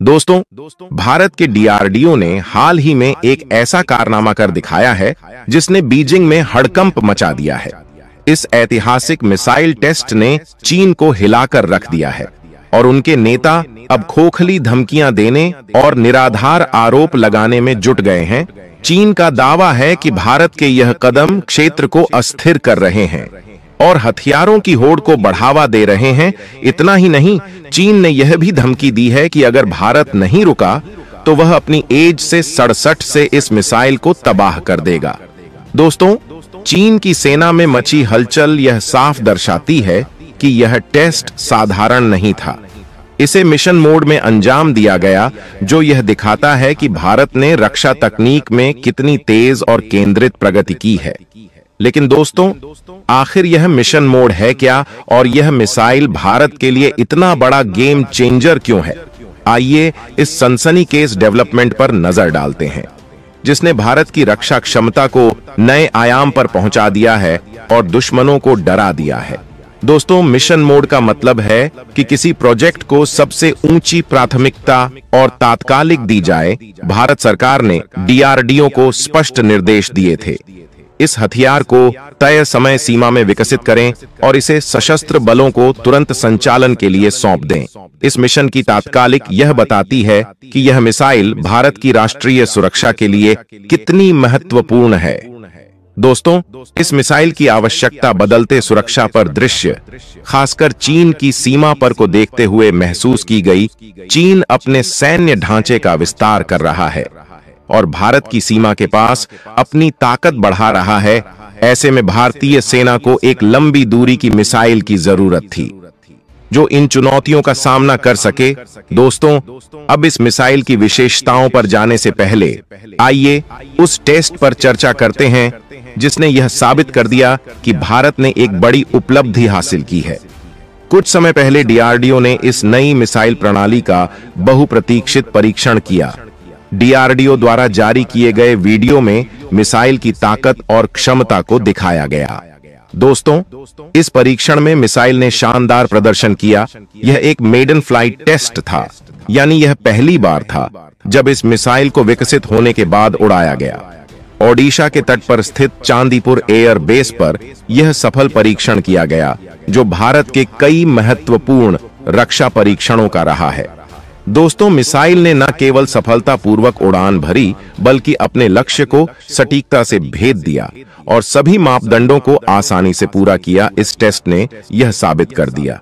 दोस्तों, भारत के डीआरडीओ ने हाल ही में एक ऐसा कारनामा कर दिखाया है जिसने बीजिंग में हड़कंप मचा दिया है। इस ऐतिहासिक मिसाइल टेस्ट ने चीन को हिलाकर रख दिया है और उनके नेता अब खोखली धमकियां देने और निराधार आरोप लगाने में जुट गए हैं। चीन का दावा है कि भारत के यह कदम क्षेत्र को अस्थिर कर रहे हैं और हथियारों की होड़ को बढ़ावा दे रहे हैं। इतना ही नहीं, चीन ने यह भी धमकी दी है कि अगर भारत नहीं रुका तो वह अपनी एज से 67 से इस मिसाइल को तबाह कर देगा। दोस्तों, चीन की सेना में मची हलचल यह साफ दर्शाती है कि यह टेस्ट साधारण नहीं था। इसे मिशन मोड में अंजाम दिया गया, जो यह दिखाता है कि भारत ने रक्षा तकनीक में कितनी तेज और केंद्रित प्रगति की है। लेकिन दोस्तों, आखिर यह मिशन मोड है क्या और यह मिसाइल भारत के लिए इतना बड़ा गेम चेंजर क्यों है? आइए इस सनसनीखेज डेवलपमेंट पर नजर डालते हैं, जिसने भारत की रक्षा क्षमता को नए आयाम पर पहुंचा दिया है और दुश्मनों को डरा दिया है। दोस्तों, मिशन मोड का मतलब है कि किसी प्रोजेक्ट को सबसे ऊंची प्राथमिकता और तात्कालिक दी जाए। भारत सरकार ने डीआरडीओ को स्पष्ट निर्देश दिए थे, इस हथियार को तय समय सीमा में विकसित करें और इसे सशस्त्र बलों को तुरंत संचालन के लिए सौंप दें। इस मिशन की तात्कालिक यह बताती है कि यह मिसाइल भारत की राष्ट्रीय सुरक्षा के लिए कितनी महत्वपूर्ण है। दोस्तों, इस मिसाइल की आवश्यकता बदलते सुरक्षा पर दृश्य, खासकर चीन की सीमा पर को देखते हुए महसूस की गई। चीन अपने सैन्य ढांचे का विस्तार कर रहा है और भारत की सीमा के पास अपनी ताकत बढ़ा रहा है। ऐसे में भारतीय सेना को एक लंबी दूरी की मिसाइल की जरूरत थी जो इन चुनौतियों का सामना कर सके। दोस्तों, अब इस मिसाइल की विशेषताओं पर जाने से पहले आइए उस टेस्ट पर चर्चा करते हैं जिसने यह साबित कर दिया कि भारत ने एक बड़ी उपलब्धि हासिल की है। कुछ समय पहले डीआरडीओ ने इस नई मिसाइल प्रणाली का बहुप्रतीक्षित परीक्षण किया। डीआरडीओ द्वारा जारी किए गए वीडियो में मिसाइल की ताकत और क्षमता को दिखाया गया। दोस्तों, इस परीक्षण में मिसाइल ने शानदार प्रदर्शन किया। यह एक मेडन फ्लाइट टेस्ट था, यानी यह पहली बार था जब इस मिसाइल को विकसित होने के बाद उड़ाया गया। ओडिशा के तट पर स्थित चांदीपुर एयर बेस पर यह सफल परीक्षण किया गया, जो भारत के कई महत्वपूर्ण रक्षा परीक्षणों का रहा है। दोस्तों, मिसाइल ने न केवल सफलतापूर्वक उड़ान भरी, बल्कि अपने लक्ष्य को सटीकता से भेद दिया और सभी मापदंडों को आसानी से पूरा किया। इस टेस्ट ने यह साबित कर दिया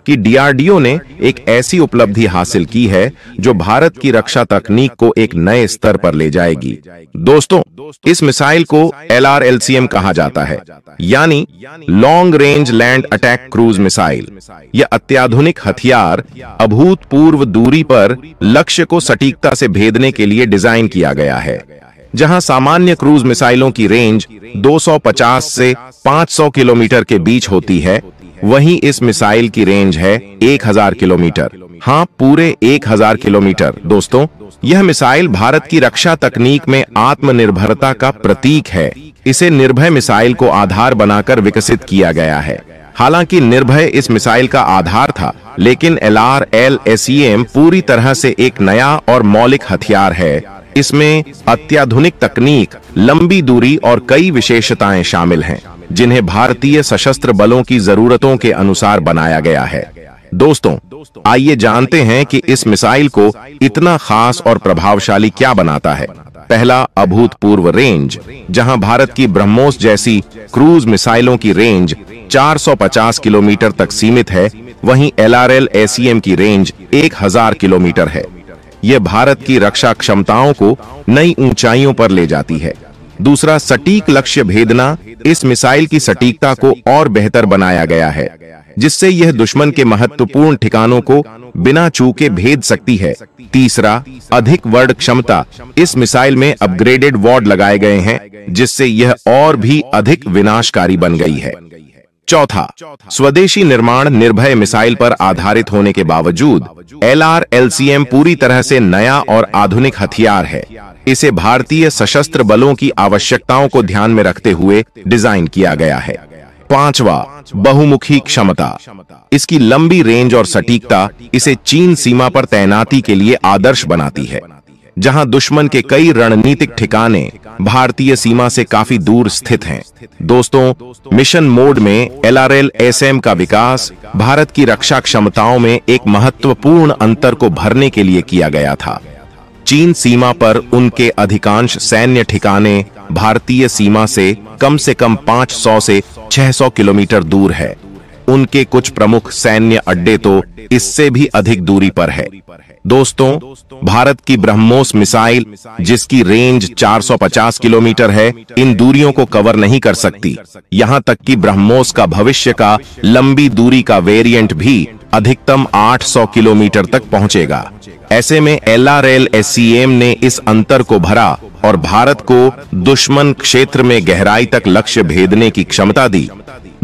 कि डीआरडीओ ने एक ऐसी उपलब्धि हासिल की है जो भारत की रक्षा तकनीक को एक नए स्तर पर ले जाएगी। दोस्तों, इस मिसाइल को LRLCM कहा जाता है, यानी long range land attack cruise missile. यह अत्याधुनिक हथियार अभूतपूर्व दूरी पर लक्ष्य को सटीकता से भेदने के लिए डिजाइन किया गया है। जहां सामान्य क्रूज मिसाइलों की रेंज 250 से 500 किलोमीटर के बीच होती है, वहीं इस मिसाइल की रेंज है 1000 किलोमीटर। हाँ, पूरे 1000 किलोमीटर। दोस्तों, यह मिसाइल भारत की रक्षा तकनीक में आत्मनिर्भरता का प्रतीक है। इसे निर्भय मिसाइल को आधार बनाकर विकसित किया गया है। हालांकि निर्भय इस मिसाइल का आधार था, लेकिन LRLCM पूरी तरह से एक नया और मौलिक हथियार है। इसमें अत्याधुनिक तकनीक, लंबी दूरी और कई विशेषताएं शामिल हैं, जिन्हें भारतीय सशस्त्र बलों की जरूरतों के अनुसार बनाया गया है। दोस्तों, आइए जानते हैं कि इस मिसाइल को इतना खास और प्रभावशाली क्या बनाता है। पहला, अभूतपूर्व रेंज। जहां भारत की ब्रह्मोस जैसी क्रूज मिसाइलों की रेंज 450 किलोमीटर तक सीमित है, वहीं LRLCM की रेंज 1000 किलोमीटर है। यह भारत की रक्षा क्षमताओं को नई ऊंचाइयों पर ले जाती है। दूसरा, सटीक लक्ष्य भेदना। इस मिसाइल की सटीकता को और बेहतर बनाया गया है, जिससे यह दुश्मन के महत्वपूर्ण ठिकानों को बिना चूके भेद सकती है। तीसरा, अधिक वर्ड क्षमता। इस मिसाइल में अपग्रेडेड वॉर्ड लगाए गए हैं, जिससे यह और भी अधिक विनाशकारी बन गई है। चौथा, स्वदेशी निर्माण। निर्भय मिसाइल पर आधारित होने के बावजूद LRLCM पूरी तरह से नया और आधुनिक हथियार है। इसे भारतीय सशस्त्र बलों की आवश्यकताओं को ध्यान में रखते हुए डिजाइन किया गया है। पांचवा, बहुमुखी क्षमता। इसकी लंबी रेंज और सटीकता इसे चीन सीमा पर तैनाती के लिए आदर्श बनाती है, जहां दुश्मन के कई रणनीतिक ठिकाने भारतीय सीमा से काफी दूर स्थित हैं। दोस्तों, मिशन मोड में LRL-SM का विकास भारत की रक्षा क्षमताओं में एक महत्वपूर्ण अंतर को भरने के लिए किया गया था। चीन सीमा पर उनके अधिकांश सैन्य ठिकाने भारतीय सीमा से कम 500 से 600 किलोमीटर दूर है। उनके कुछ प्रमुख सैन्य अड्डे तो इससे भी अधिक दूरी पर है। दोस्तों, भारत की ब्रह्मोस मिसाइल, जिसकी रेंज 450 किलोमीटर है, इन दूरियों को कवर नहीं कर सकती। यहां तक कि ब्रह्मोस का भविष्य का लंबी दूरी का वेरिएंट भी अधिकतम 800 किलोमीटर तक पहुंचेगा। ऐसे में LRL-SEM ने इस अंतर को भरा और भारत को दुश्मन क्षेत्र में गहराई तक लक्ष्य भेदने की क्षमता दी।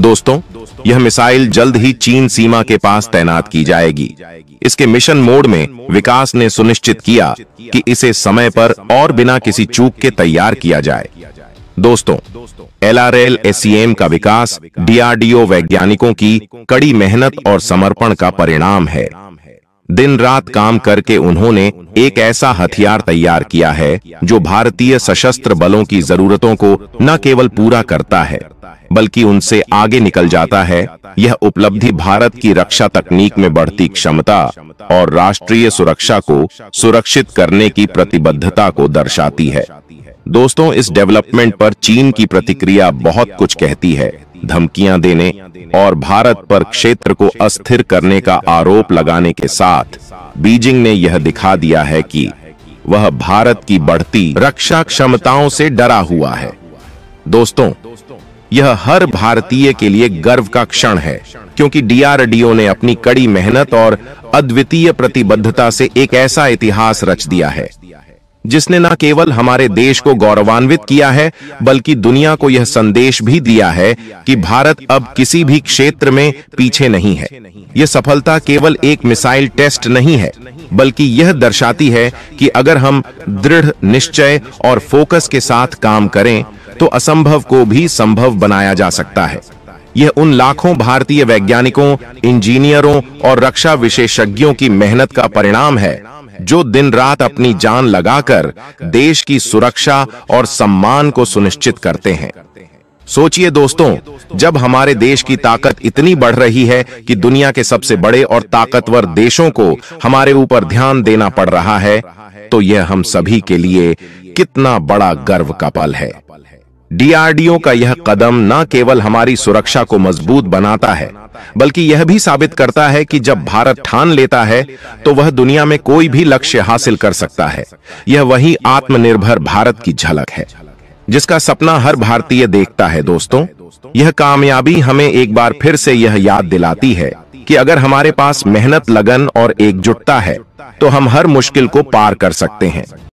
दोस्तों, यह मिसाइल जल्द ही चीन सीमा के पास तैनात की जाएगी। इसके मिशन मोड में विकास ने सुनिश्चित किया कि इसे समय पर और बिना किसी चूक के तैयार किया जाए। दोस्तों, LRL-SEM का विकास DRDO वैज्ञानिकों की कड़ी मेहनत और समर्पण का परिणाम है। दिन रात काम करके उन्होंने एक ऐसा हथियार तैयार किया है जो भारतीय सशस्त्र बलों की जरूरतों को न केवल पूरा करता है, बल्कि उनसे आगे निकल जाता है। यह उपलब्धि भारत की रक्षा तकनीक में बढ़ती क्षमता और राष्ट्रीय सुरक्षा को सुरक्षित करने की प्रतिबद्धता को दर्शाती है। दोस्तों, इस डेवलपमेंट पर चीन की प्रतिक्रिया बहुत कुछ कहती है। धमकियां देने और भारत पर क्षेत्र को अस्थिर करने का आरोप लगाने के साथ बीजिंग ने यह दिखा दिया है कि वह भारत की बढ़ती रक्षा क्षमताओं से डरा हुआ है। दोस्तों, यह हर भारतीय के लिए गर्व का क्षण है, क्योंकि DRDO ने अपनी कड़ी मेहनत और अद्वितीय प्रतिबद्धता से एक ऐसा इतिहास रच दिया है जिसने न केवल हमारे देश को गौरवान्वित किया है, बल्कि दुनिया को यह संदेश भी दिया है कि भारत अब किसी भी क्षेत्र में पीछे नहीं है। यह सफलता केवल एक मिसाइल टेस्ट नहीं है, बल्कि यह दर्शाती है कि अगर हम दृढ़ निश्चय और फोकस के साथ काम करें तो असंभव को भी संभव बनाया जा सकता है। यह उन लाखों भारतीय वैज्ञानिकों, इंजीनियरों और रक्षा विशेषज्ञों की मेहनत का परिणाम है जो दिन रात अपनी जान लगाकर देश की सुरक्षा और सम्मान को सुनिश्चित करते हैं। सोचिए दोस्तों, जब हमारे देश की ताकत इतनी बढ़ रही है कि दुनिया के सबसे बड़े और ताकतवर देशों को हमारे ऊपर ध्यान देना पड़ रहा है, तो यह हम सभी के लिए कितना बड़ा गर्व का पल है। DRDO का यह कदम न केवल हमारी सुरक्षा को मजबूत बनाता है, बल्कि यह भी साबित करता है कि जब भारत ठान लेता है तो वह दुनिया में कोई भी लक्ष्य हासिल कर सकता है। यह वही आत्मनिर्भर भारत की झलक है जिसका सपना हर भारतीय देखता है। दोस्तों, यह कामयाबी हमें एक बार फिर से यह याद दिलाती है कि अगर हमारे पास मेहनत, लगन और एकजुटता है तो हम हर मुश्किल को पार कर सकते हैं।